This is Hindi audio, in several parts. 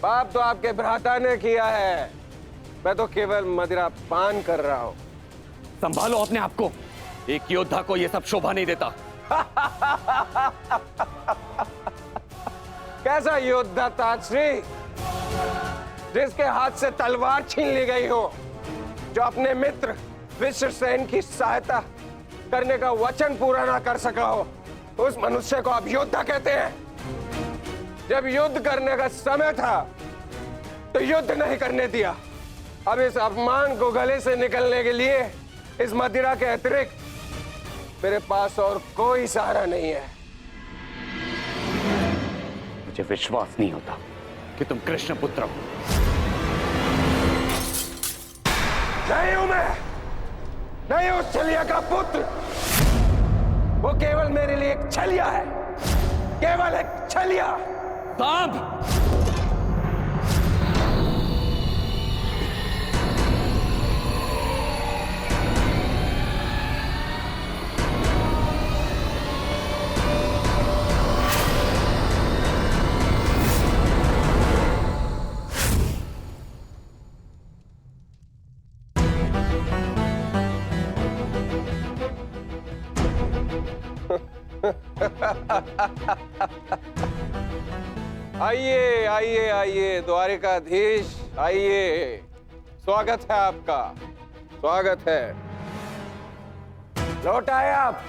पाप तो आपके भ्राता ने किया है, मैं तो केवल मदिरा पान कर रहा हूं। संभालो अपने आप को, एक योद्धा को यह सब शोभा नहीं देता। कैसा योद्धा ताजश्री, जिसके हाथ से तलवार छीन ली गई हो, जो अपने मित्र विश्वसेन की सहायता करने का वचन पूरा ना कर सका हो, उस मनुष्य को आप योद्धा कहते हैं? जब युद्ध करने का समय था तो युद्ध नहीं करने दिया। अब इस अपमान को गले से निकलने के लिए इस मदिरा के अतिरिक्त मेरे पास और कोई सहारा नहीं है। मुझे विश्वास नहीं होता कि तुम कृष्ण पुत्र हो। नहीं हूं मैं, नहीं उस छलिया का पुत्र। वो केवल मेरे लिए एक छलिया है, केवल एक छलिया। सांप! आइए आइए आइए द्वारिकाधीश, आइए। स्वागत है आपका, स्वागत है। लौट आए आप।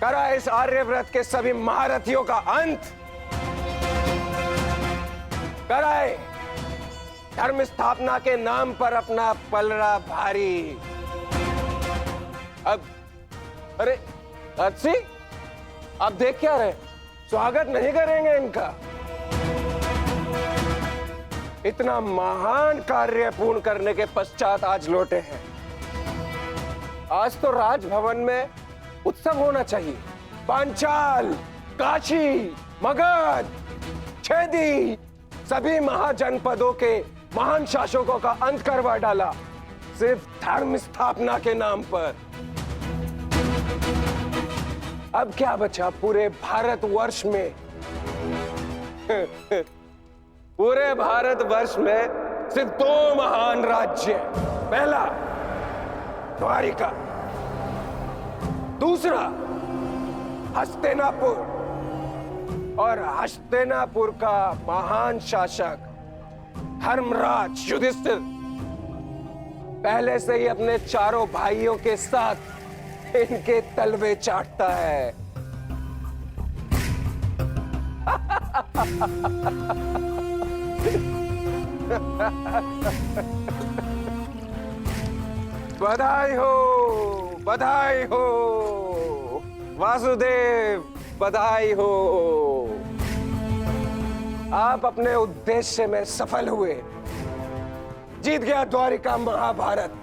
करा इस आर्यव्रत के सभी महारथियों का अंत। कराए धर्म स्थापना के नाम पर अपना पलड़ा भारी। अब अरे अच्छी, आप देख क्या रहे? स्वागत नहीं करेंगे इनका? इतना महान कार्य पूर्ण करने के पश्चात आज लौटे हैं। आज तो राजभवन में उत्सव होना चाहिए। पांचाल, काशी, मगध, छेदी, सभी महाजनपदों के महान शासकों का अंत करवा डाला, सिर्फ धर्म स्थापना के नाम पर। अब क्या बचा पूरे भारतवर्ष में? पूरे भारतवर्ष में सिर्फ दो महान राज्य। पहला द्वारिका, दूसरा हस्तिनापुर। और हस्तिनापुर का महान शासक धर्मराज युधिष्ठिर पहले से ही अपने चारों भाइयों के साथ इनके तलवे चाटता है। बधाई हो, बधाई हो वासुदेव, बधाई हो। आप अपने उद्देश्य में सफल हुए। जीत गया द्वारिका महाभारत।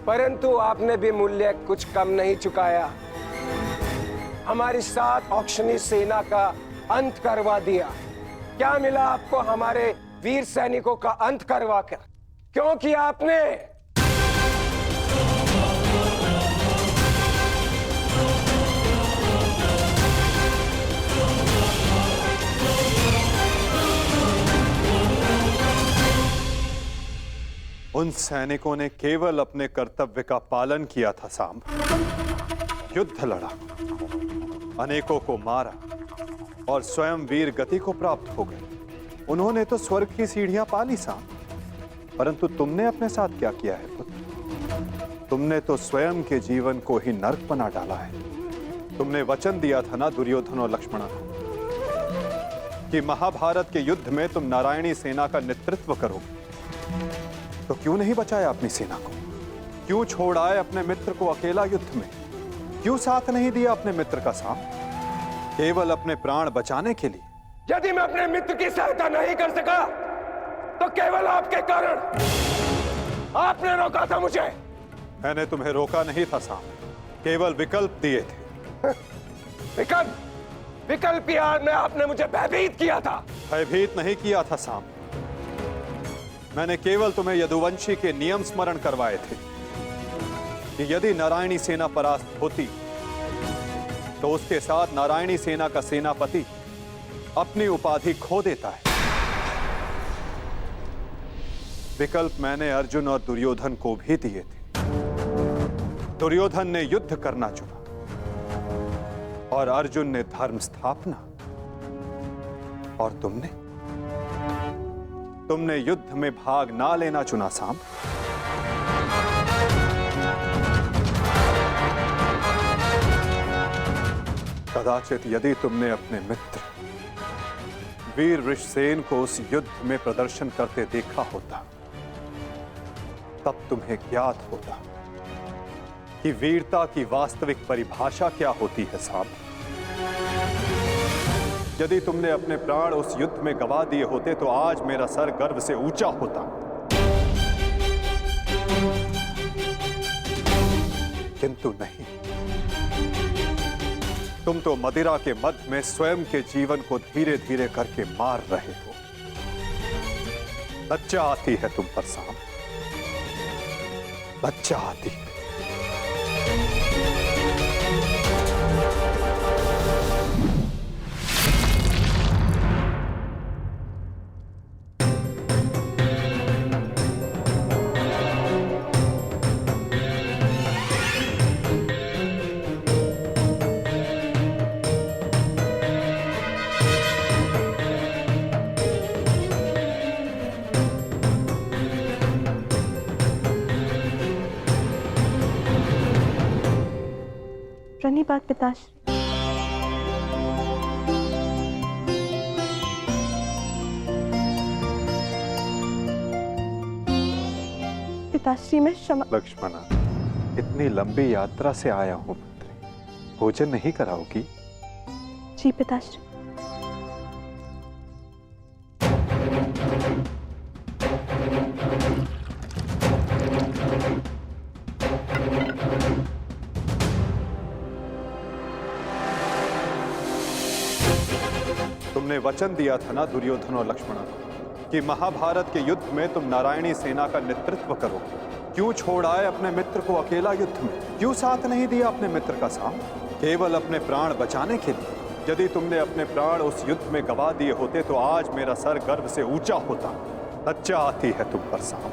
परंतु आपने भी मूल्य कुछ कम नहीं चुकाया। हमारी 7 औक्षणी सेना का अंत करवा दिया। क्या मिला आपको हमारे वीर सैनिकों का अंत करवा कर? क्यों किया आपने? उन सैनिकों ने केवल अपने कर्तव्य का पालन किया था सांब। युद्ध लड़ा, अनेकों को मारा और स्वयं वीर गति को प्राप्त हो गए। उन्होंने तो स्वर्ग की सीढ़ियां पा ली सांब। परंतु तुमने अपने साथ क्या किया है पुत्र? तुमने तो स्वयं के जीवन को ही नर्क बना डाला है। तुमने वचन दिया था ना दुर्योधन और लक्ष्मण को कि महाभारत के युद्ध में तुम नारायणी सेना का नेतृत्व करोगे। तो क्यों नहीं बचाया अपनी सेना को? क्यों छोड़ आए अपने मित्र को अकेला युद्ध में? क्यों साथ नहीं दिया अपने मित्र का साथ, केवल अपने प्राण बचाने के लिए? यदि मैं अपने मित्र की सहायता नहीं कर सका तो केवल आपके कारण। आपने रोका था मुझे। मैंने तुम्हें रोका नहीं था साम, केवल विकल्प दिए थे। विकल्प? विकल्प यार में आपने मुझे भयभीत किया था। भयभीत नहीं किया था साम, मैंने केवल तुम्हें यदुवंशी के नियम स्मरण करवाए थे कि यदि नारायणी सेना परास्त होती तो उसके साथ नारायणी सेना का सेनापति अपनी उपाधि खो देता है। विकल्प मैंने अर्जुन और दुर्योधन को भी दिए थे। दुर्योधन ने युद्ध करना चुना और अर्जुन ने धर्म स्थापना। और तुमने युद्ध में भाग ना लेना चुना सांब। कदाचित यदि तुमने अपने मित्र वीर वृषसेन को उस युद्ध में प्रदर्शन करते देखा होता, तब तुम्हें ज्ञात होता कि वीरता की वास्तविक परिभाषा क्या होती है साहब। यदि तुमने अपने प्राण उस युद्ध में गवा दिए होते तो आज मेरा सर गर्व से ऊंचा होता। किंतु नहीं, तुम तो मदिरा के मद में स्वयं के जीवन को धीरे धीरे करके मार रहे हो। लज्जा आती है तुम पर सांब, लज्जा आती है। प्रणिपात पिताश्री। पिताश्री मैं क्षमा। लक्ष्मणा, इतनी लंबी यात्रा से आया हूं पुत्री, भोजन नहीं कराओगी? जी पिताश्री। तुमने वचन दिया था ना दुर्योधन और लक्ष्मण को कि महाभारत के युद्ध में तुम नारायणी सेना का नेतृत्व करोगे। क्यों छोड़ आए अपने मित्र को अकेला युद्ध में? क्यों साथ नहीं दिया अपने मित्र का साथ? केवल अपने प्राण बचाने के लिए? यदि तुमने अपने प्राण उस युद्ध में गवा दिए होते तो आज मेरा सर गर्व से ऊंचा होता। लज्जा आती है तुम पर सांब,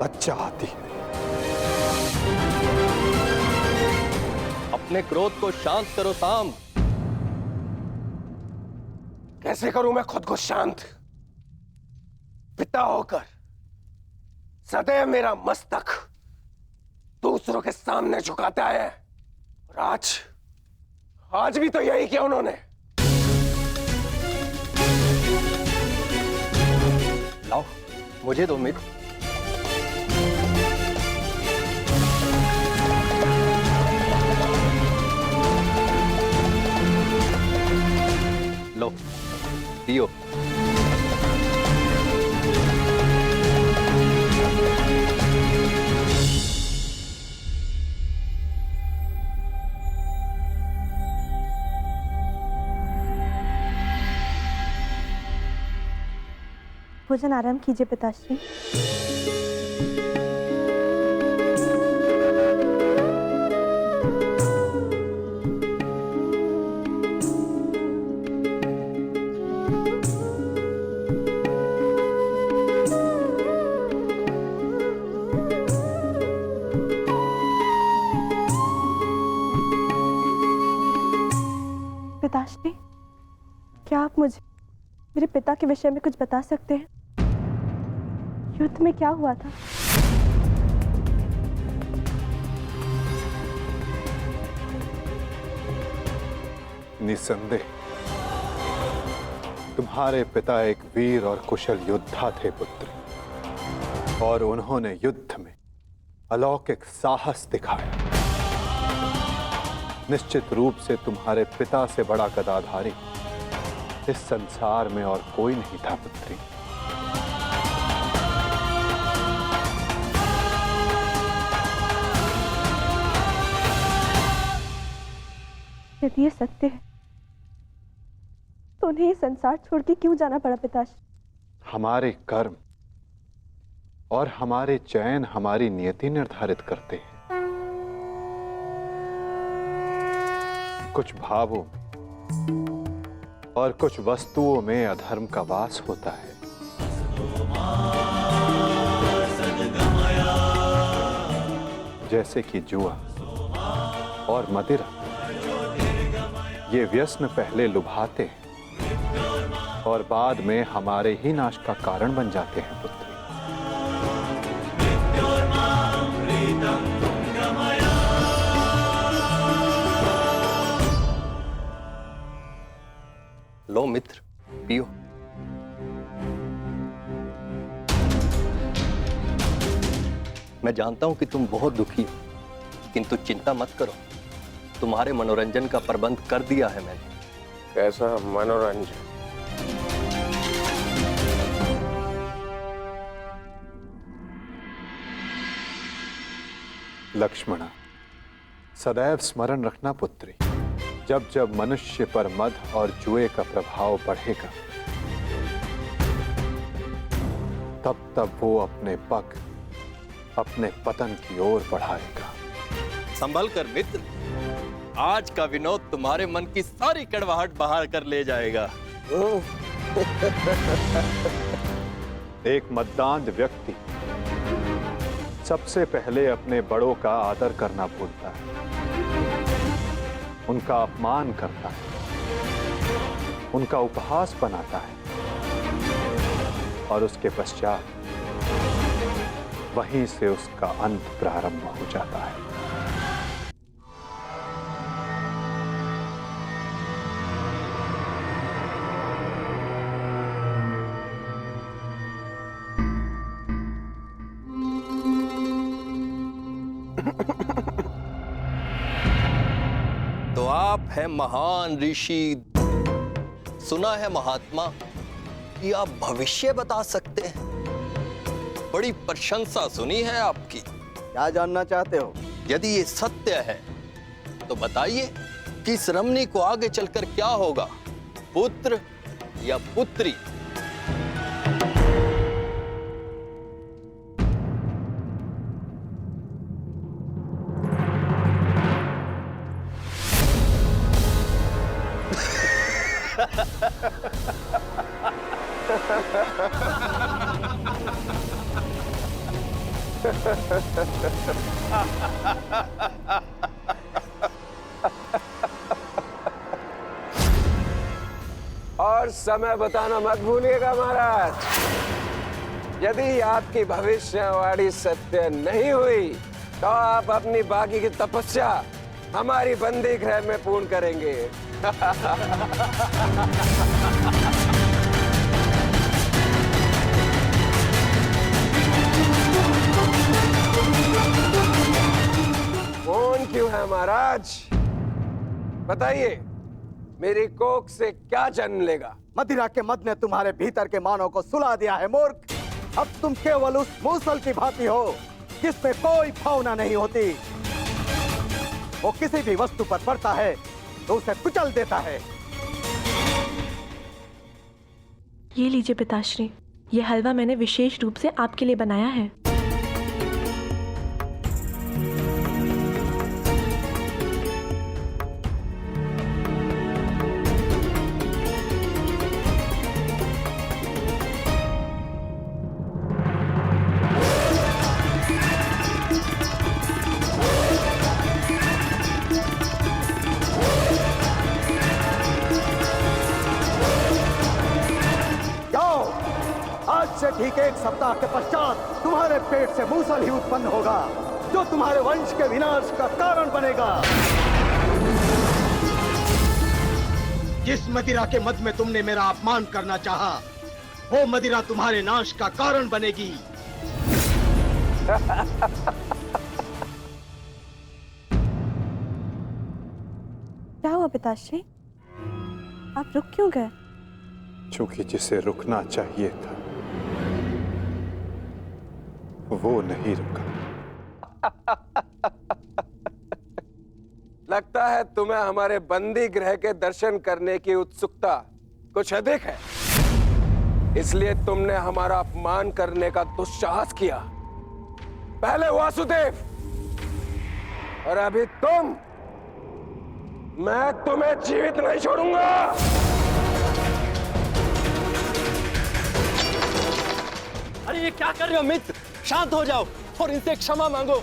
लज्जा आती है। अपने क्रोध को शांत करो सांब। कैसे करूं मैं खुद को शांत? पिता होकर सदैव मेरा मस्तक दूसरों के सामने झुकाता है, और आज भी तो यही किया उन्होंने। लाओ मुझे दो मित्र। लो पियो। भोजन आराम कीजिए पिताश्री। पिताश्री, क्या आप मुझे मेरे पिता के विषय में कुछ बता सकते हैं? युद्ध में क्या हुआ था? निसंदेह तुम्हारे पिता एक वीर और कुशल योद्धा थे पुत्र, और उन्होंने युद्ध में अलौकिक साहस दिखाया। निश्चित रूप से तुम्हारे पिता से बड़ा गदाधारी इस संसार में और कोई नहीं था पुत्री। यदि ये सत्य है तो उन्हें ये संसार छोड़ के क्यों जाना पड़ा पिताश्री? हमारे कर्म और हमारे चयन हमारी नियति निर्धारित करते हैं। कुछ भावों में और कुछ वस्तुओं में अधर्म का वास होता है। जैसे कि जुआ और मदिरा, ये व्यसन पहले लुभाते हैं और बाद में हमारे ही नाश का कारण बन जाते हैं पुत्री। लो मित्र, पियो। मैं जानता हूं कि तुम बहुत दुखी हो, किंतु चिंता मत करो, तुम्हारे मनोरंजन का प्रबंध कर दिया है मैंने। कैसा मनोरंजन? लक्ष्मणा, सदैव स्मरण रखना पुत्री, जब जब मनुष्य पर मद और जुए का प्रभाव बढ़ेगा, तब तब वो अपने पग अपने पतन की ओर बढ़ाएगा। संभल कर मित्र, आज का विनोद तुम्हारे मन की सारी कड़वाहट बाहर कर ले जाएगा। एक मद्दांध व्यक्ति सबसे पहले अपने बड़ों का आदर करना भूलता है, उनका अपमान करता है, उनका उपहास बनाता है और उसके पश्चात वहीं से उसका अंत प्रारंभ हो जाता है। तो आप हैं महान ऋषि, सुना है महात्मा कि आप भविष्य बता सकते हैं। बड़ी प्रशंसा सुनी है आपकी। क्या जानना चाहते हो? यदि ये सत्य है तो बताइए कि इस रमणी को आगे चलकर क्या होगा, पुत्र या पुत्री? और समय बताना मत भूलिएगा महाराज। यदि आपकी भविष्यवाणी सत्य नहीं हुई तो आप अपनी बाकी की तपस्या हमारी बंदी गृह में पूर्ण करेंगे। कौन क्यों है महाराज? बताइए, मेरी कोख से क्या जन्म लेगा? मदिरा के मद ने तुम्हारे भीतर के मानव को सुला दिया है मूर्ख। अब तुम केवल उस मूसल की भांति हो जिसमें कोई भावना नहीं होती। वो किसी भी वस्तु पर पड़ता है तो उसे कुचल देता है। ये लीजिए पिताश्री, ये हलवा मैंने विशेष रूप से आपके लिए बनाया है। ठीक 1 सप्ताह के पश्चात तुम्हारे पेट से मूसल ही उत्पन्न होगा जो तुम्हारे वंश के विनाश का कारण बनेगा। जिस मदिरा के मद में तुमने मेरा अपमान करना चाहा, वो मदिरा तुम्हारे नाश का कारण बनेगी। क्या हुआ पिताश्री? आप रुक क्यों गए? क्योंकि जिसे रुकना चाहिए था वो नहीं रुका। लगता है तुम्हें हमारे बंदी गृह के दर्शन करने की उत्सुकता कुछ अधिक है, इसलिए तुमने हमारा अपमान करने का दुस्साहस किया। पहले वासुदेव और अभी तुम। मैं तुम्हें जीवित नहीं छोड़ूंगा। अरे ये क्या कर रहे हो मित्र? शांत हो जाओ और इनसे क्षमा मांगो।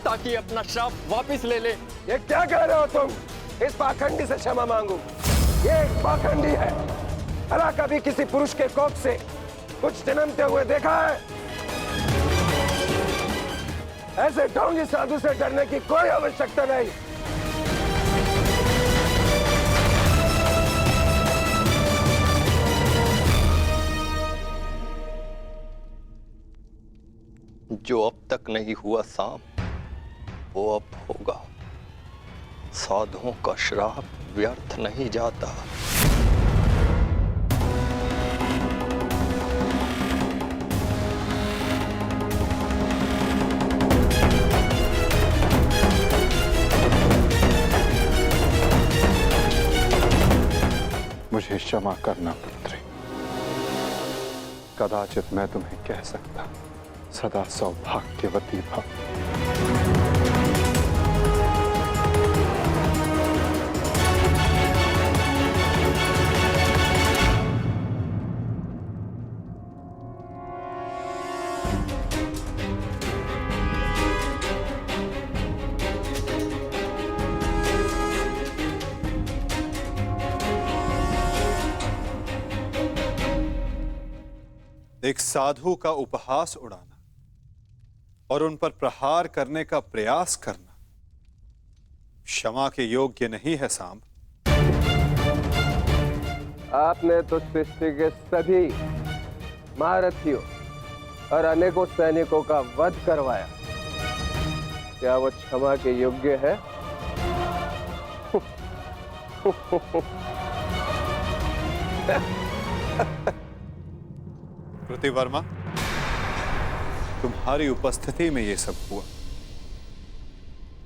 ताकि अपना श्राप वापस ले ले। ये क्या कह रहे हो तुम? इस पाखंडी से क्षमा मांगू? ये एक पाखंडी है। भला कभी किसी पुरुष के कोख से कुछ जन्मते हुए देखा है? ऐसे ढोंगी साधु से डरने की कोई आवश्यकता नहीं। जो अब तक नहीं हुआ साम, वो अब होगा। साधुओं का श्राप व्यर्थ नहीं जाता। मुझे क्षमा करना पुत्री। कदाचित मैं तुम्हें कह सकता सदा सौभाग्यवती भव। एक साधु का उपहास उड़ाना और उन पर प्रहार करने का प्रयास करना क्षमा के योग्य नहीं है सांब। आपने तो सृष्टि के सभी महारथियों और अनेकों सैनिकों का वध करवाया। क्या वो क्षमा के योग्य है? प्रतिवर्मा, तुम्हारी उपस्थिति में यह सब हुआ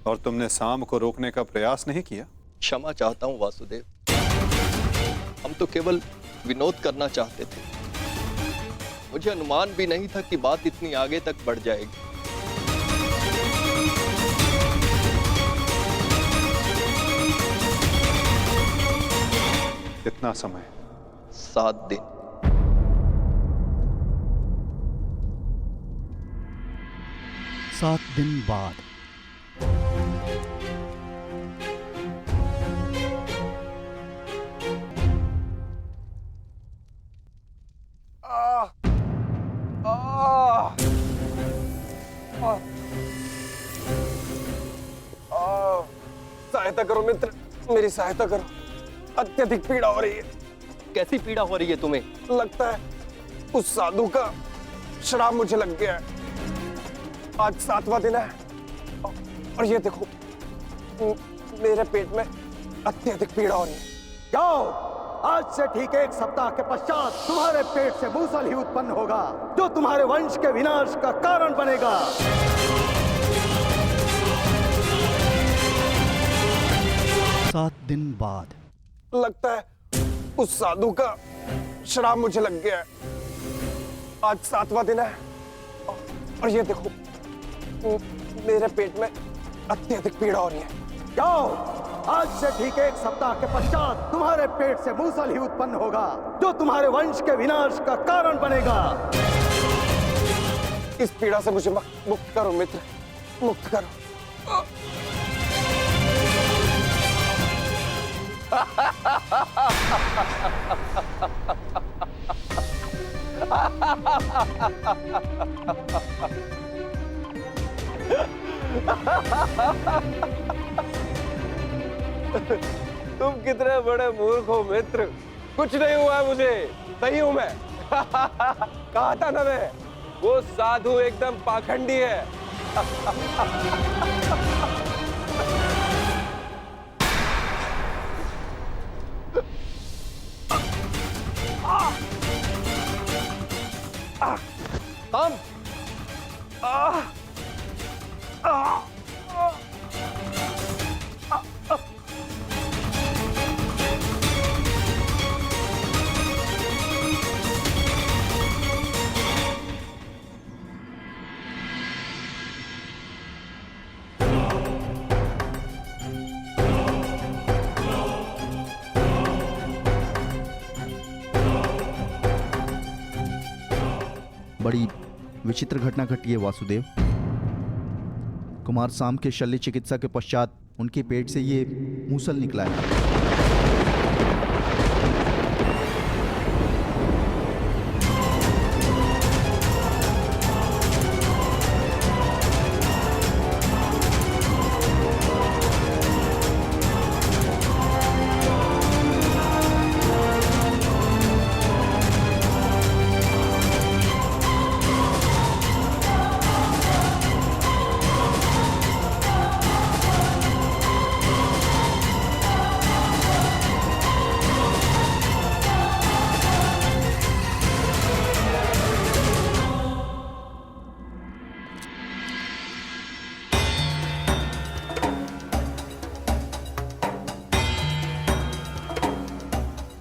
और तुमने सांब को रोकने का प्रयास नहीं किया। क्षमा चाहता हूं वासुदेव, हम तो केवल विनोद करना चाहते थे। मुझे अनुमान भी नहीं था कि बात इतनी आगे तक बढ़ जाएगी। कितना समय? 7 दिन। 7 दिन बाद। सहायता करो मित्र, मेरी सहायता करो। अत्यधिक पीड़ा हो रही है। कैसी पीड़ा हो रही है तुम्हें? लगता है उस साधु का श्राप मुझे लग गया है। आज 7वां दिन है और ये देखो मेरे पेट में अत्यधिक पीड़ा हो रही है। जाओ, आज से ठीक 1 सप्ताह के पश्चात तुम्हारे पेट से मूसल ही उत्पन्न होगा, जो तुम्हारे वंश के विनाश का कारण बनेगा। 7 दिन बाद। लगता है उस साधु का श्राप मुझे लग गया है। आज 7वां दिन है और ये देखो मेरे पेट में अत्यधिक पीड़ा हो रही है। जाओ, आज से ठीक 1 सप्ताह के पश्चात तुम्हारे पेट से मूसल ही उत्पन्न होगा, जो तुम्हारे वंश के विनाश का कारण बनेगा। इस पीड़ा से मुझे मुक्त करो मित्र, मुक्त करो। तुम कितने बड़े मूर्ख हो मित्र। कुछ नहीं हुआ है मुझे, सही हूं मैं। कहा था ना मैं, वो साधु एकदम पाखंडी है। हम बड़ी विचित्र घटना घटी है वासुदेव। कुमार साम के शल्य चिकित्सा के पश्चात उनके पेट से ये मूसल निकला है।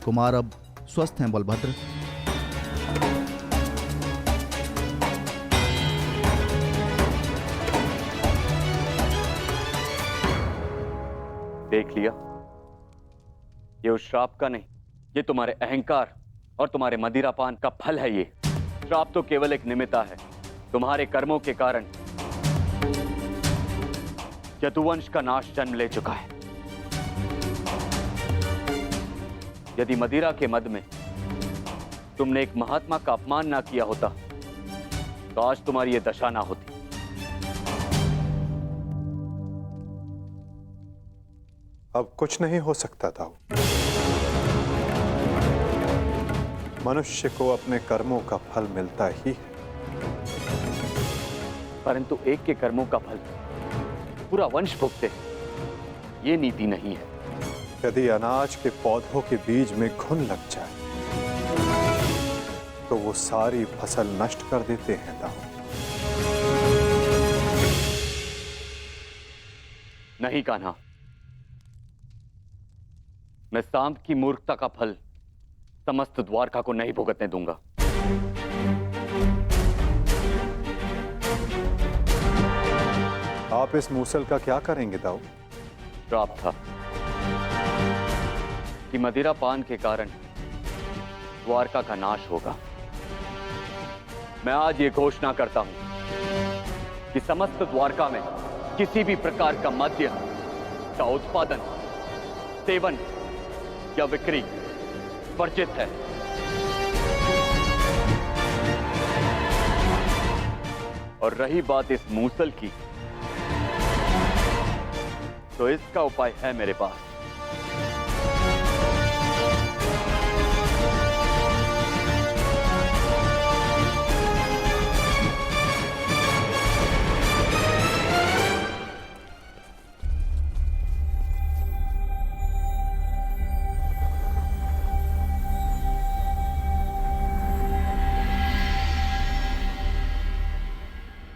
कुमार अब स्वस्थ हैं बलभद्र। देख लिया, ये उस श्राप का नहीं, ये तुम्हारे अहंकार और तुम्हारे मदिरापान का फल है। ये श्राप तो केवल एक निमित्ता है। तुम्हारे कर्मों के कारण यदुवंश का नाश जन्म ले चुका है। यदि मदिरा के मद में तुमने एक महात्मा का अपमान ना किया होता तो आज तुम्हारी यह दशा ना होती। अब कुछ नहीं हो सकता था। मनुष्य को अपने कर्मों का फल मिलता ही है, परंतु एक के कर्मों का फल पूरा वंश भुगते, ये नीति नहीं है। यदि अनाज के पौधों के बीज में घुन लग जाए तो वो सारी फसल नष्ट कर देते हैं दाऊ। नहीं कान्हा, मैं सांप की मूर्खता का फल समस्त द्वारका को नहीं भुगतने दूंगा। आप इस मूसल का क्या करेंगे दाऊ? श्राप था कि मदिरा पान के कारण द्वारका का नाश होगा। मैं आज ये घोषणा करता हूं कि समस्त द्वारका में किसी भी प्रकार का मद्य का उत्पादन, सेवन या बिक्री वर्जित है। और रही बात इस मूसल की, तो इसका उपाय है मेरे पास।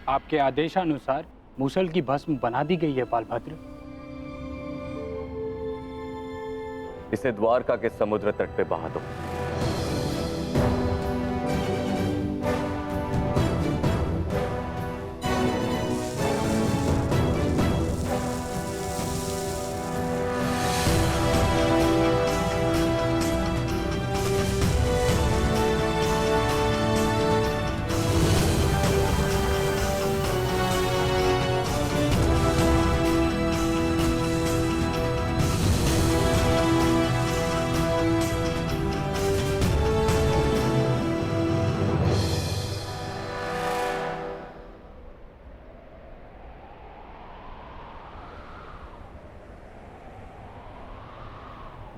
आपके आदेशानुसार मूसल की भस्म बना दी गई है बालभद्र। इसे द्वारका के समुद्र तट पे बहा दो।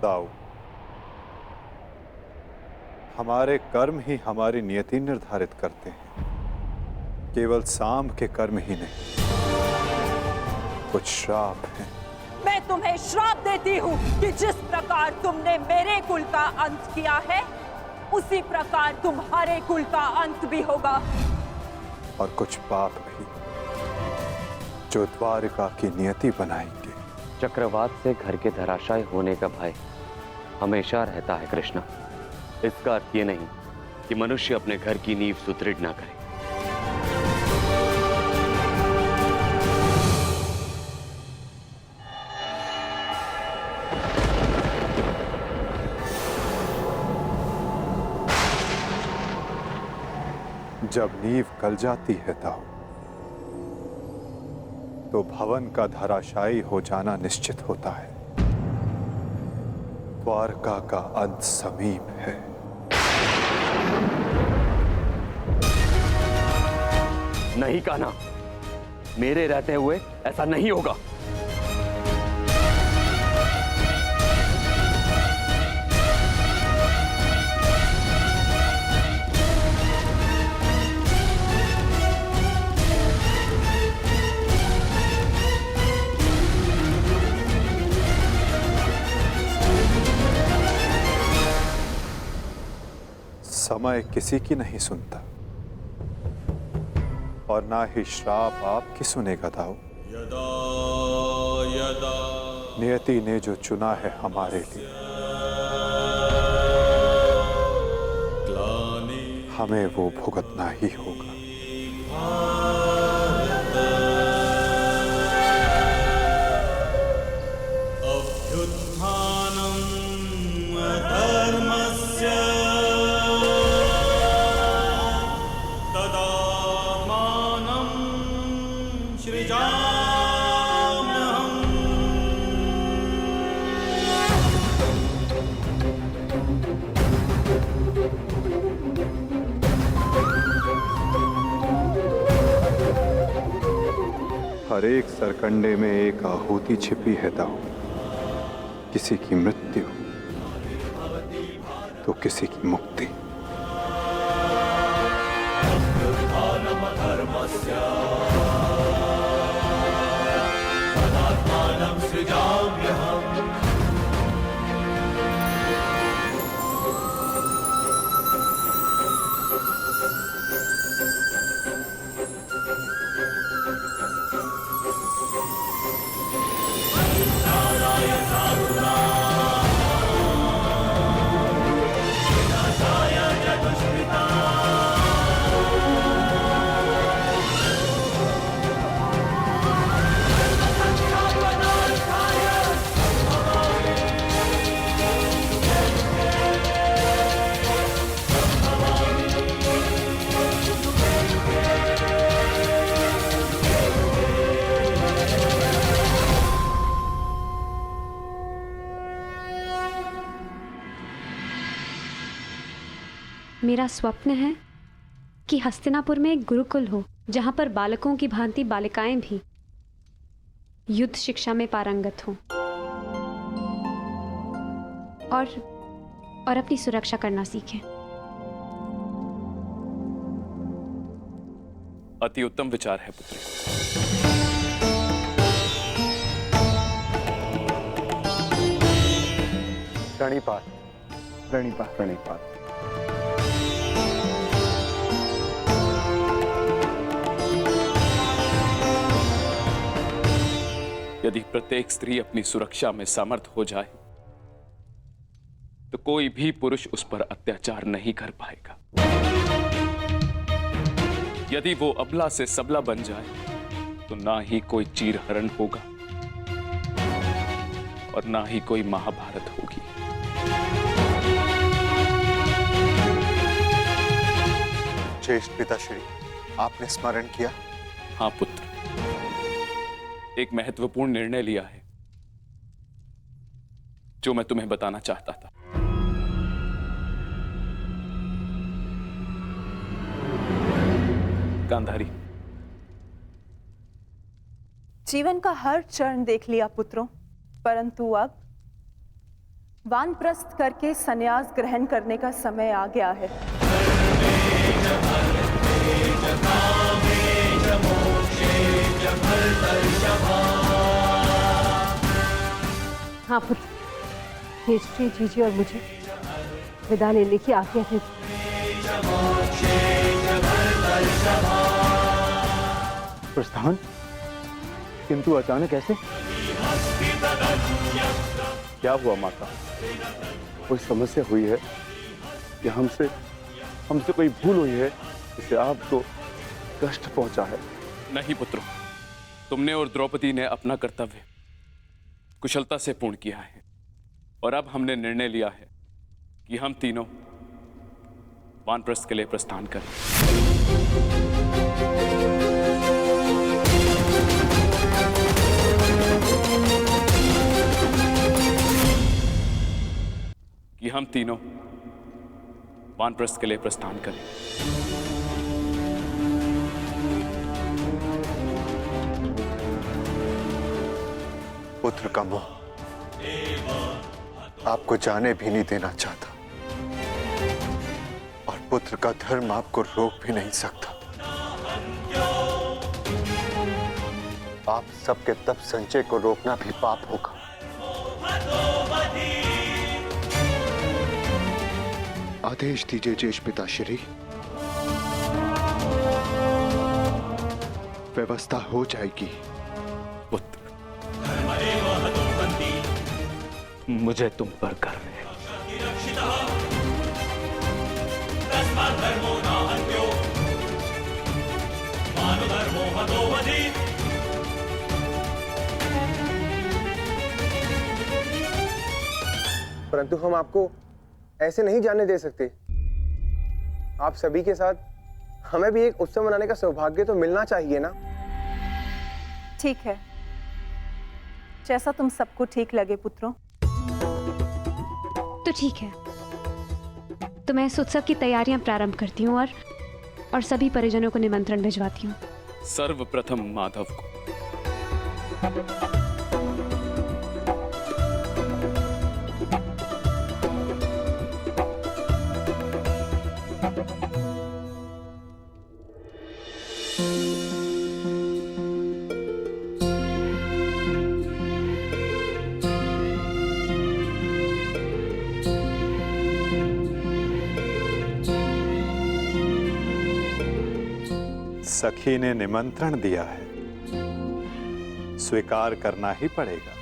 दाऊ, हमारे कर्म ही हमारी नियति निर्धारित करते हैं, केवल सांब के कर्म ही नहीं। कुछ श्राप हैं। मैं तुम्हें श्राप देती हूँ कि जिस प्रकार तुमने मेरे कुल का अंत किया है, उसी प्रकार तुम्हारे कुल का अंत भी होगा। और कुछ पाप भी जो द्वारिका की नियति बनाएंगे। चक्रवात से घर के धराशायी होने का भय हमेशा रहता है कृष्णा। इसका अर्थ ये नहीं कि मनुष्य अपने घर की नींव सुदृढ़ ना करे। जब नींव गल जाती है दाऊ, तो भवन का धराशायी हो जाना निश्चित होता है। द्वारका का अंत समीप है। नहीं कान्हा, मेरे रहते हुए ऐसा नहीं होगा। समय किसी की नहीं सुनता और ना ही श्राप आपकी सुनेगा दाऊ। नियति ने जो चुना है हमारे लिए, हमें वो भुगतना ही होगा। हर एक सरकंडे में एक आहुति छिपी है दाऊ। किसी की मृत्यु तो किसी की मुक्ति। मेरा स्वप्न है कि हस्तिनापुर में एक गुरुकुल हो, जहां पर बालकों की भांति बालिकाएं भी युद्ध शिक्षा में पारंगत हों और अपनी सुरक्षा करना सीखें। अति उत्तम विचार है पुत्री। प्रणिपात, प्रणिपात, प्रणिपात। यदि प्रत्येक स्त्री अपनी सुरक्षा में समर्थ हो जाए तो कोई भी पुरुष उस पर अत्याचार नहीं कर पाएगा। यदि वो अबला से सबला बन जाए तो ना ही कोई चीरहरण होगा और ना ही कोई महाभारत होगी। ज्येष्ठ पिताश्री, आपने स्मरण किया? हाँ पुत्र, एक महत्वपूर्ण निर्णय लिया है जो मैं तुम्हें बताना चाहता था। गांधारी, जीवन का हर चरण देख लिया पुत्रों, परंतु अब वानप्रस्थ करके संन्यास ग्रहण करने का समय आ गया है। हाँ पुत्र, हिस्ट्री जीजी और मुझे विदा लेने की आज्ञा दे। प्रस्थान? किंतु अचानक ऐसे? क्या हुआ माता? कोई समस्या हुई है या हमसे कोई भूल हुई है जिससे आपको कष्ट पहुंचा है? नहीं पुत्रों, तुमने और द्रौपदी ने अपना कर्तव्य कुशलता से पूर्ण किया है और अब हमने निर्णय लिया है कि हम तीनों वानप्रस्थ के लिए प्रस्थान करें। कि हम तीनों वानप्रस्थ के लिए प्रस्थान करें। पुत्र का मोह आपको जाने भी नहीं देना चाहता, और पुत्र का धर्म आपको रोक भी नहीं सकता। आप सबके तप संचय को रोकना भी पाप होगा। आदेश दीजिए ज्येष्ठ पिताश्री, व्यवस्था हो जाएगी। पुत्र, मुझे तुम पर गर्व है। परंतु हम आपको ऐसे नहीं जाने दे सकते। आप सभी के साथ हमें भी एक उत्सव मनाने का सौभाग्य तो मिलना चाहिए ना। ठीक है, जैसा तुम सबको ठीक लगे पुत्रों। तो ठीक है, तो मैं इस उत्सव की तैयारियां प्रारंभ करती हूँ और सभी परिजनों को निमंत्रण भिजवाती हूँ। सर्वप्रथम माधव को। सखी ने निमंत्रण दिया है, स्वीकार करना ही पड़ेगा।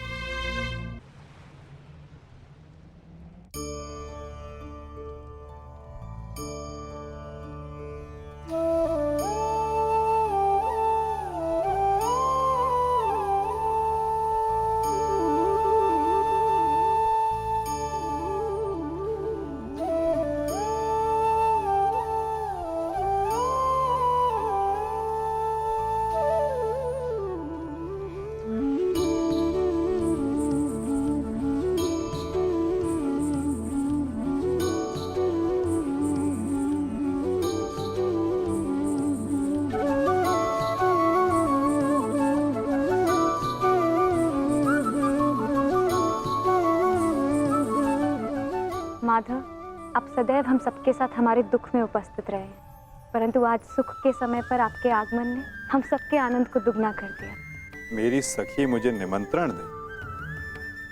माधव, आप सदैव हम सबके साथ हमारे दुख में उपस्थित रहे, परंतु आज सुख के समय पर आपके आगमन ने हम सबके आनंद को दुगना कर दिया। मेरी सखी मुझे निमंत्रण दे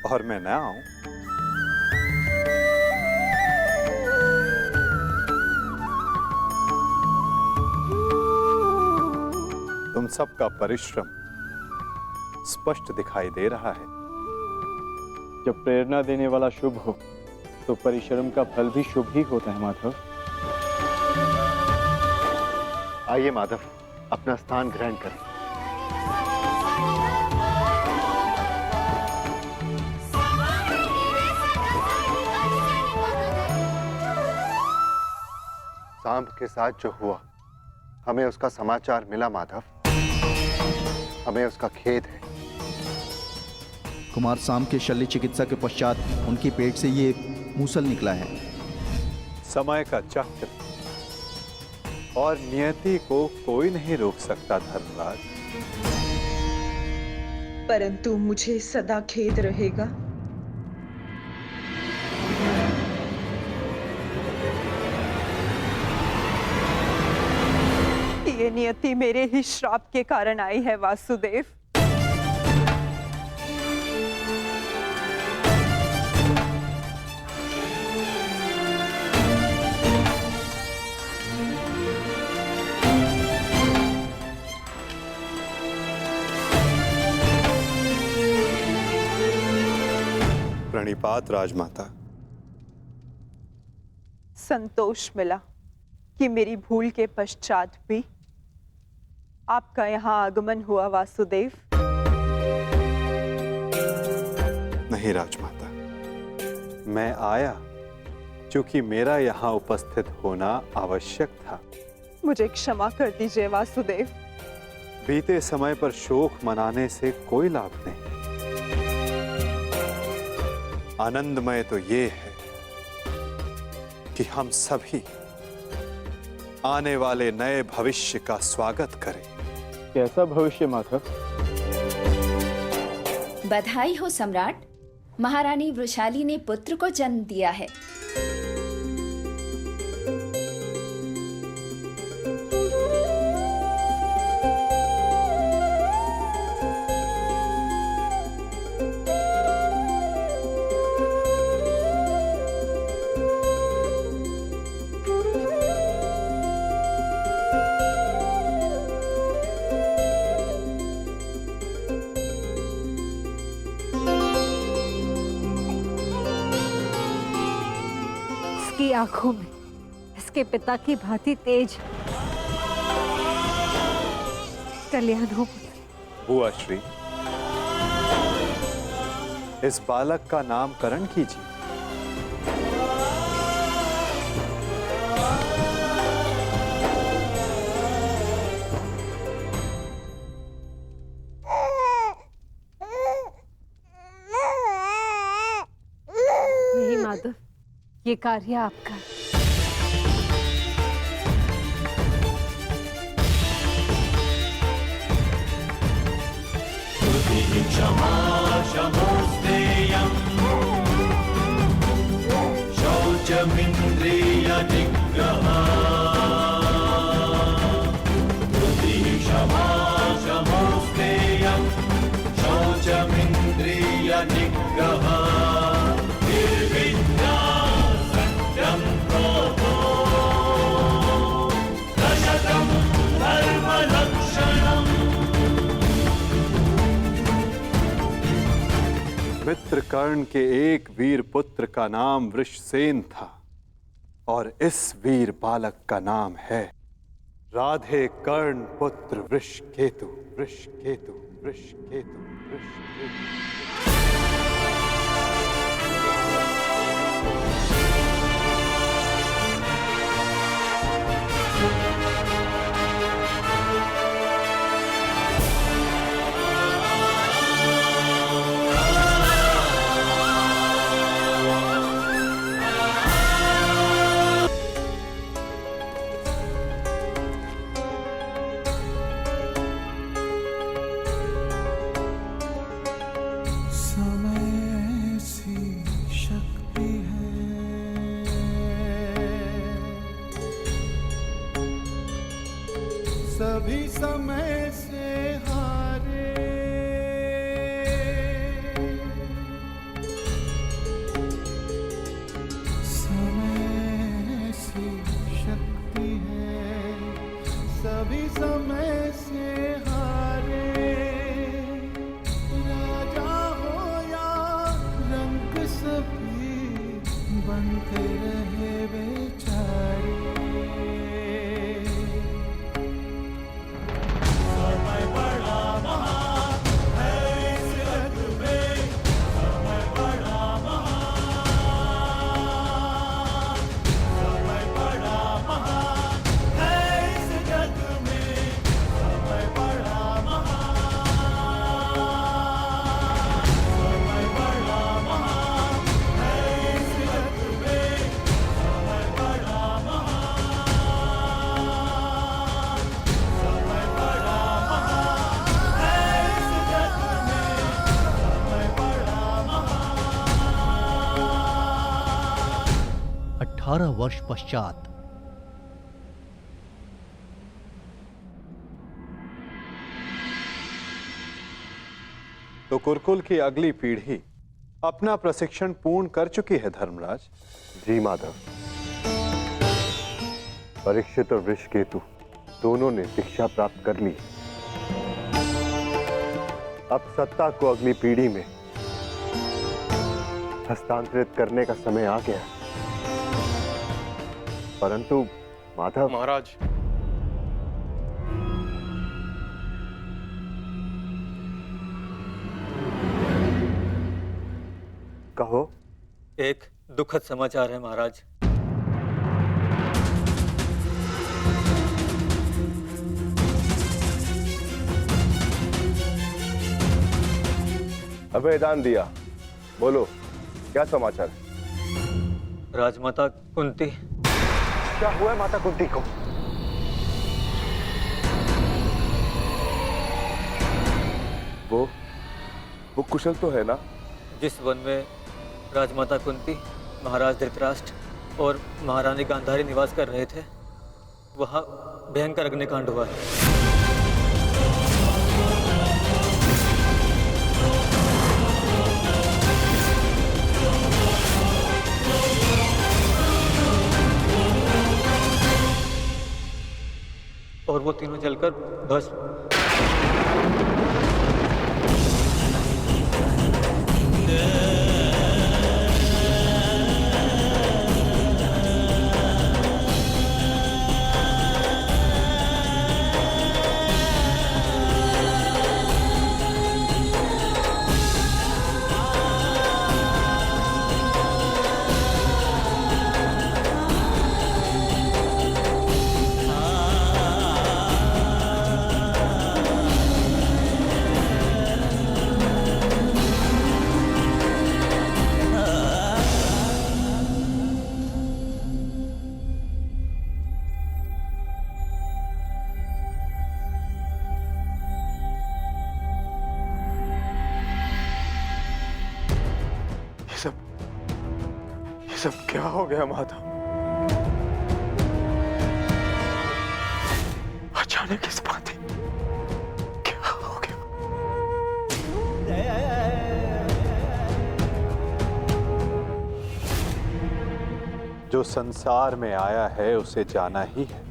और मैं न आऊं, तुम सबका परिश्रम स्पष्ट दिखाई दे रहा है। जब प्रेरणा देने वाला शुभ हो तो परिश्रम का फल भी शुभ ही होता है माधव। आइए माधव, अपना स्थान ग्रहण करें। सांब के साथ जो हुआ, हमें उसका समाचार मिला माधव। हमें उसका खेद है। कुमार सांब के शल्य चिकित्सा के पश्चात उनके पेट से ये मूसल निकला है। समय का चक्र और नियति को कोई नहीं रोक सकता धर्मराज। परंतु मुझे सदा खेद रहेगा। ये नियति मेरे ही श्राप के कारण आई है वासुदेव। प्रणिपात राजमाता। संतोष मिला कि मेरी भूल के पश्चात भी आपका यहाँ आगमन हुआ वासुदेव। नहीं राजमाता, मैं आया क्योंकि मेरा यहाँ उपस्थित होना आवश्यक था। मुझे क्षमा कर दीजिए वासुदेव। बीते समय पर शोक मनाने से कोई लाभ नहीं। आनंदमय तो ये है कि हम सभी आने वाले नए भविष्य का स्वागत करें। कैसा भविष्य माधव? बधाई हो सम्राट, महारानी वृषाली ने पुत्र को जन्म दिया है। इसकी आंखों में इसके पिता की भांति तेज कल्याण हो। बुआ श्री, इस बालक का नामकरण कीजिए। नहीं माधव, ये कार्य आपका। क्षमा शमोस्तेयम् शौचमिन्द्रिय निग्रहः क्षमा शमोस्तेयम् शौचमिन्द्रिय निग्रहः निर्विद्या सत्यं क्रोधो दशकं धर्मलक्षणम्। मित्र कर्ण के एक वीर पुत्र का नाम वृषसेन था और इस वीर बालक का नाम है राधे कर्ण पुत्र वृषकेतु। वृषकेतु, वृषकेतु, वृषकेतु। सभी समय से हारे समय सी शक्ति है, सभी समय से हारे राजा हो या रंग सभी बनते रहे बेचारे। वर्ष पश्चात तो कुरुकुल की अगली पीढ़ी अपना प्रशिक्षण पूर्ण कर चुकी है धर्मराज। जी माधव, परीक्षित और वृषकेतु दोनों ने दीक्षा प्राप्त कर ली। अब सत्ता को अगली पीढ़ी में हस्तांतरित करने का समय आ गया। परंतु माधव महाराज, कहो। एक दुखद समाचार है महाराज। अभयदान दिया, बोलो क्या समाचार है? राजमाता कुंती। क्या हुआ है माता कुंती को? वो कुशल तो है ना? जिस वन में राजमाता कुंती, महाराज धृतराष्ट्र और महारानी गांधारी निवास कर रहे थे, वहां भयंकर अग्निकांड हुआ है। और वो तीनों जलकर भस्म। ये सब क्या हो गया माता? अचानक इस बात क्या हो गया? जो संसार में आया है उसे जाना ही है।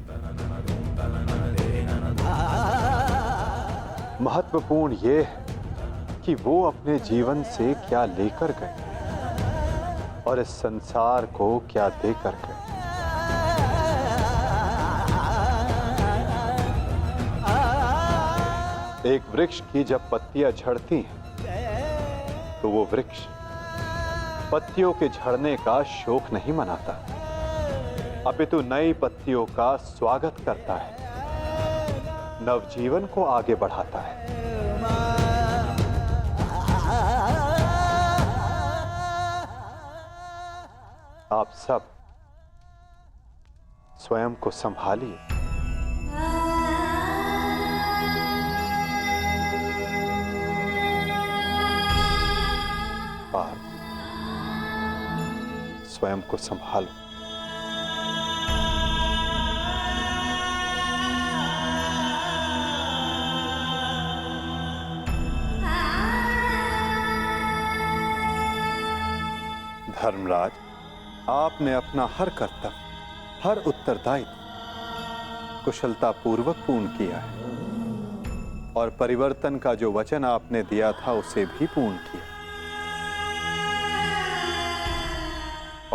महत्वपूर्ण ये है कि वो अपने जीवन से क्या लेकर गए और इस संसार को क्या देकर गए। एक वृक्ष की जब पत्तियां झड़ती हैं तो वो वृक्ष पत्तियों के झड़ने का शोक नहीं मनाता, अपितु नई पत्तियों का स्वागत करता है, नवजीवन को आगे बढ़ाता है। आप सब स्वयं को संभालिए। आप स्वयं को संभालो। धर्मराज, आपने अपना हर कर्तव्य, हर उत्तरदायित्व कुशलतापूर्वक पूर्ण किया है और परिवर्तन का जो वचन आपने दिया था उसे भी पूर्ण किया।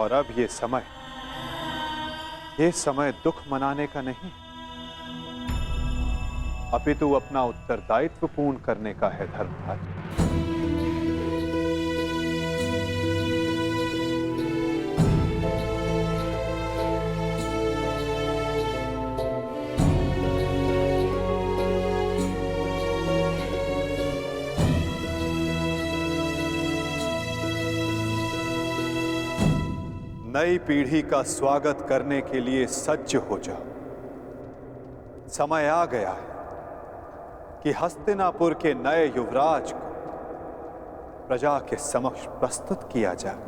और अब ये समय दुख मनाने का नहीं, अपितु अपना उत्तरदायित्व पूर्ण करने का है धर्मराज। नई पीढ़ी का स्वागत करने के लिए सज्ज हो जाओ। समय आ गया है कि हस्तिनापुर के नए युवराज को प्रजा के समक्ष प्रस्तुत किया जाए।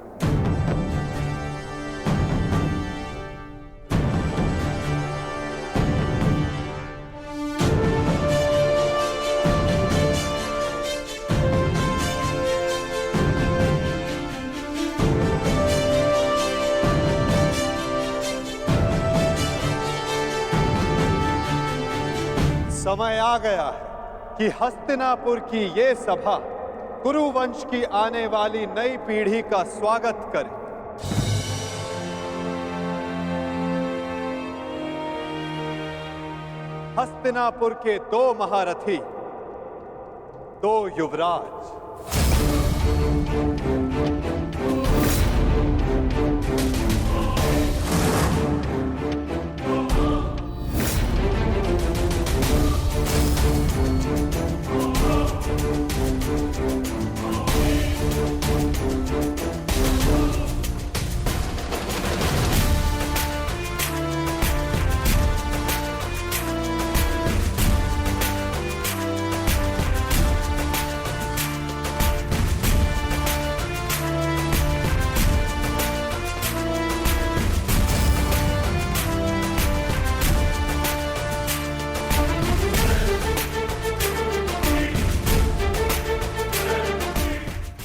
समय आ गया है कि हस्तिनापुर की ये सभा कुरु वंश की आने वाली नई पीढ़ी का स्वागत करे। हस्तिनापुर के 2 महारथी, 2 युवराज,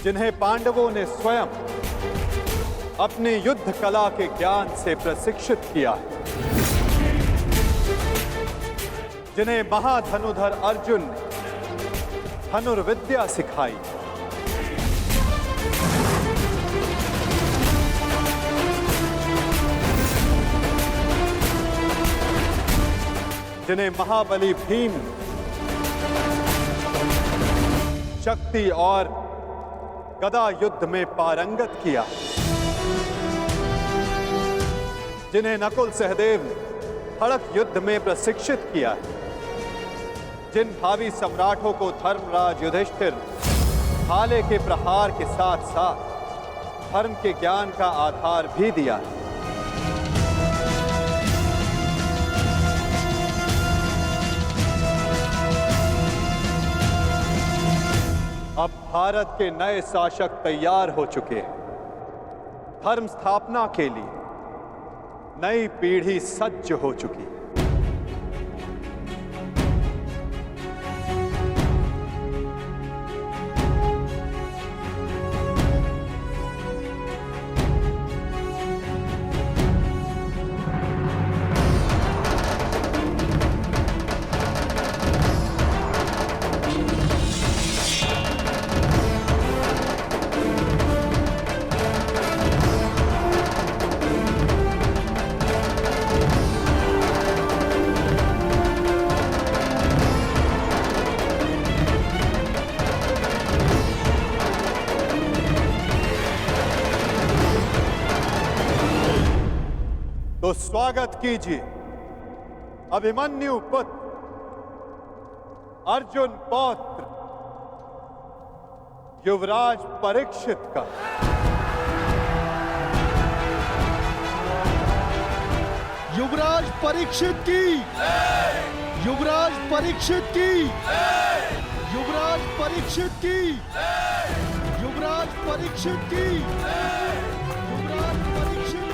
जिन्हें पांडवों ने स्वयं अपनी युद्ध कला के ज्ञान से प्रशिक्षित किया है, जिन्हें महाधनुधर अर्जुन ने धनुर्विद्या सिखाई, जिन्हें महाबली भीम शक्ति और गदा युद्ध में पारंगत किया, जिन्हें नकुल सहदेव ने खड़ग युद्ध में प्रशिक्षित किया है, जिन भावी सम्राटों को धर्मराज युधिष्ठिर ने भाले के प्रहार के साथ साथ धर्म के ज्ञान का आधार भी दिया है। अब भारत के नए शासक तैयार हो चुके हैं। धर्म स्थापना के लिए नई पीढ़ी सज्ज हो चुकी है। तो स्वागत कीजिए अभिमन्यु पुत्र अर्जुन पौत्र युवराज परीक्षित का। युवराज परीक्षित की, युवराज परीक्षित की, युवराज परीक्षित की, युवराज परीक्षित की, युवराज परीक्षित की,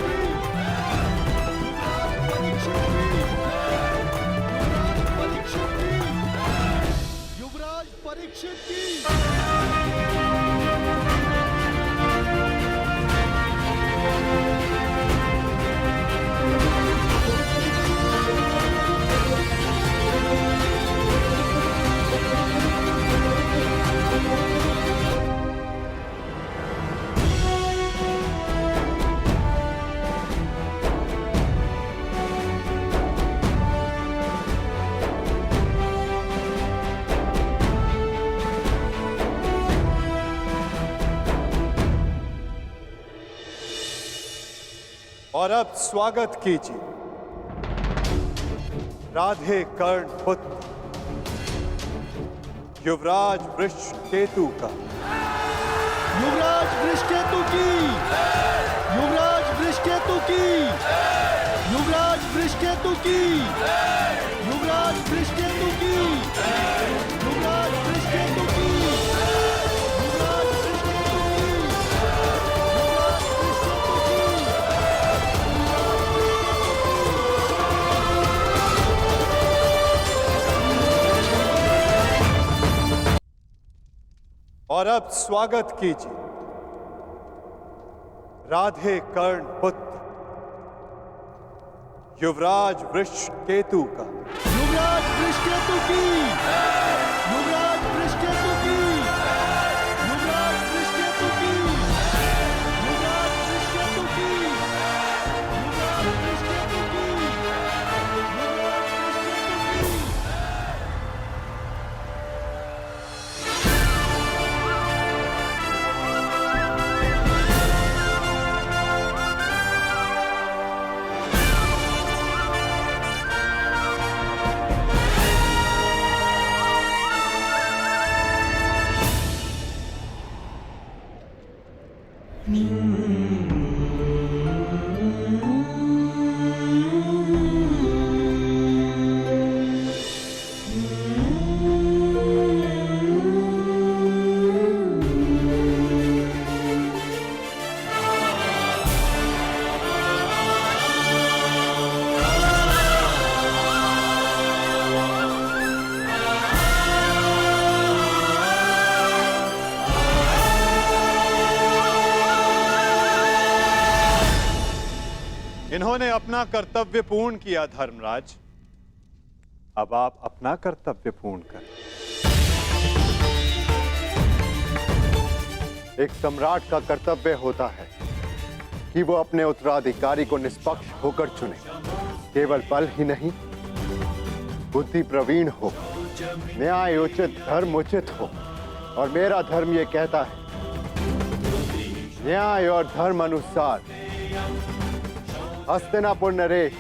युवराज परीक्षित की। और अब स्वागत कीजिए राधे कर्ण पुत्र युवराज वृषकेतु का। युवराज वृषकेतु की, युवराज वृषकेतु की, युवराज वृषकेतु की, युवराज वृषकेतु की, युवराज वृषकेतु की, और अब स्वागत कीजिए राधे कर्ण पुत्र युवराज वृषकेतु का। युवराज वृषकेतु की, युवराज वृषकेतु की, युवराज वृषकेतु की, युवराज वृषकेतु की, युवराज वृषकेतु की, युवराज वृषकेतु की। उन्होंने अपना कर्तव्य पूर्ण किया धर्मराज। अब आप अपना कर्तव्य पूर्ण करें। एक सम्राट का कर्तव्य होता है कि वो अपने उत्तराधिकारी को निष्पक्ष होकर चुने। केवल बल ही नहीं, बुद्धि प्रवीण हो, न्याय उचित, धर्म उचित हो। और मेरा धर्म ये कहता है, न्याय और धर्म अनुसार हस्तिनापुर नरेश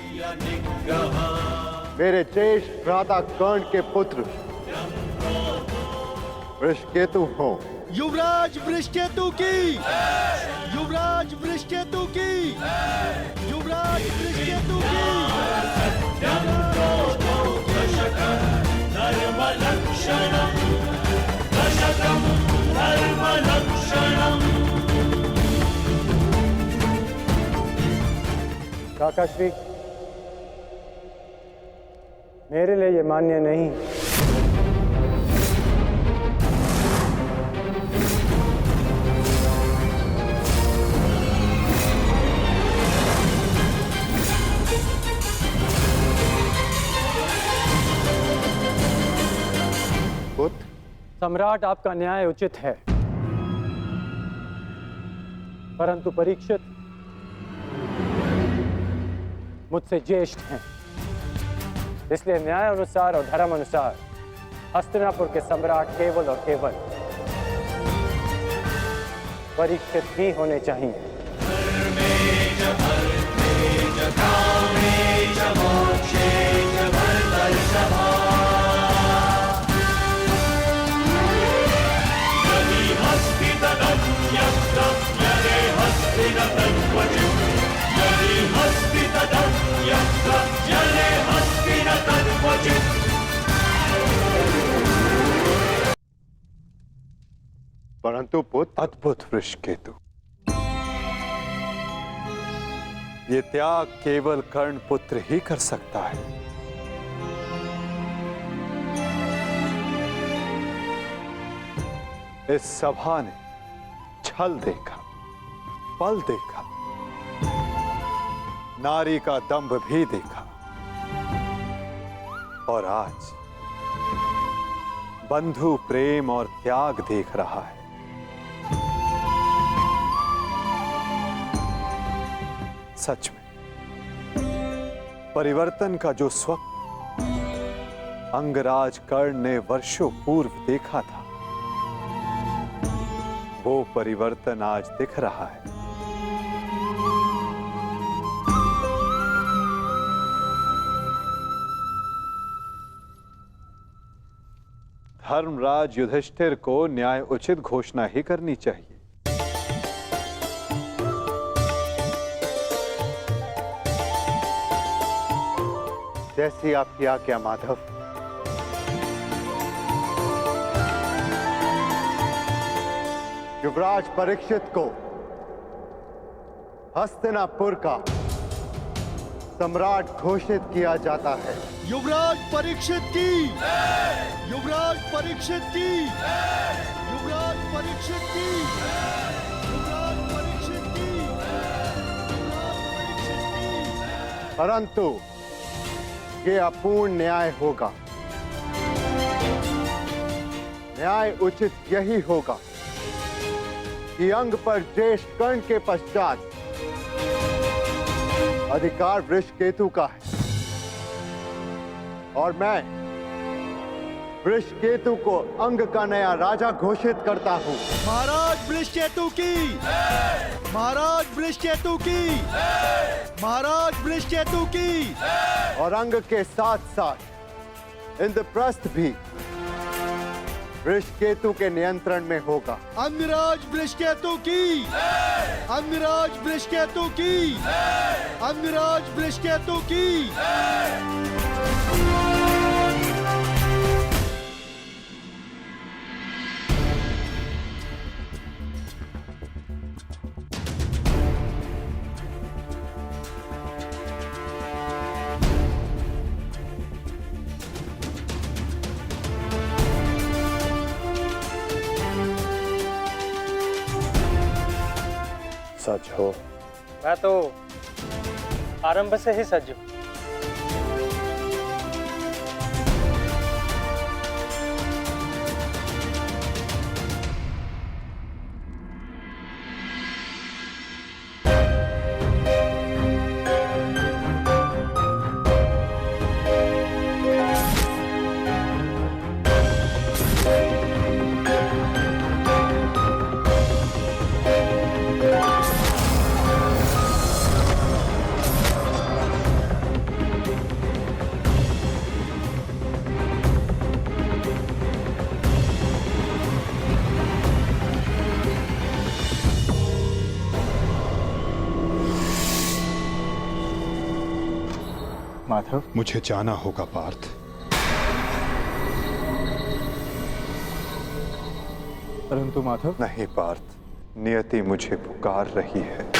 मेरे ज्येष्ठ भ्राता कर्ण के पुत्र वृषकेतु हो। युवराज वृषकेतु की, युवराज वृषकेतु की, युवराज वृषकेतु की। काका श्री, मेरे लिए ये मान्य नहीं। सम्राट, आपका न्याय उचित है, परंतु परीक्षित मुझसे ज्येष्ठ हैं। इसलिए न्याय अनुसार और धर्म अनुसार हस्तिनापुर के सम्राट केवल और केवल परीक्षित ही होने चाहिए। परंतु पुत्र, अद्भुत वृषकेतु, ये त्याग केवल कर्ण पुत्र ही कर सकता है। इस सभा ने छल देखा, बल देखा, नारी का दंभ भी देखा, और आज बंधु प्रेम और त्याग देख रहा है। सच में परिवर्तन का जो स्वप्न अंगराज कर्ण ने वर्षों पूर्व देखा था, वो परिवर्तन आज दिख रहा है। धर्मराज युधिष्ठिर को न्याय उचित घोषणा ही करनी चाहिए। जैसी आपकी आज्ञा माधव। युवराज परीक्षित को हस्तिनापुर का सम्राट घोषित किया जाता है। युवराज परीक्षित की, युवराज परीक्षित की, युवराज परीक्षित की, युवराज परीक्षित की, युवराज परीक्षित की। परंतु ये अपूर्ण न्याय होगा। न्याय उचित यही होगा कि अंग पर ज्येष्ठ कर्ण के पश्चात अधिकार वृषकेतु का है, और मैं वृषकेतु को अंग का नया राजा घोषित करता हूं। महाराज वृषकेतु की, महाराज वृषकेतु की, महाराज वृषकेतु की। और अंग के साथ साथ इंद्रप्रस्थ भी वृषकेतु के नियंत्रण में होगा। अंगराज वृषकेतु की, अंगराज वृषकेतु की, अंगराज वृषकेतु की। सच हो। मैं तो आरंभ से ही सज्ज हूं। माधव, मुझे जाना होगा पार्थ। परंतु माधव। नहीं पार्थ, नियति मुझे पुकार रही है।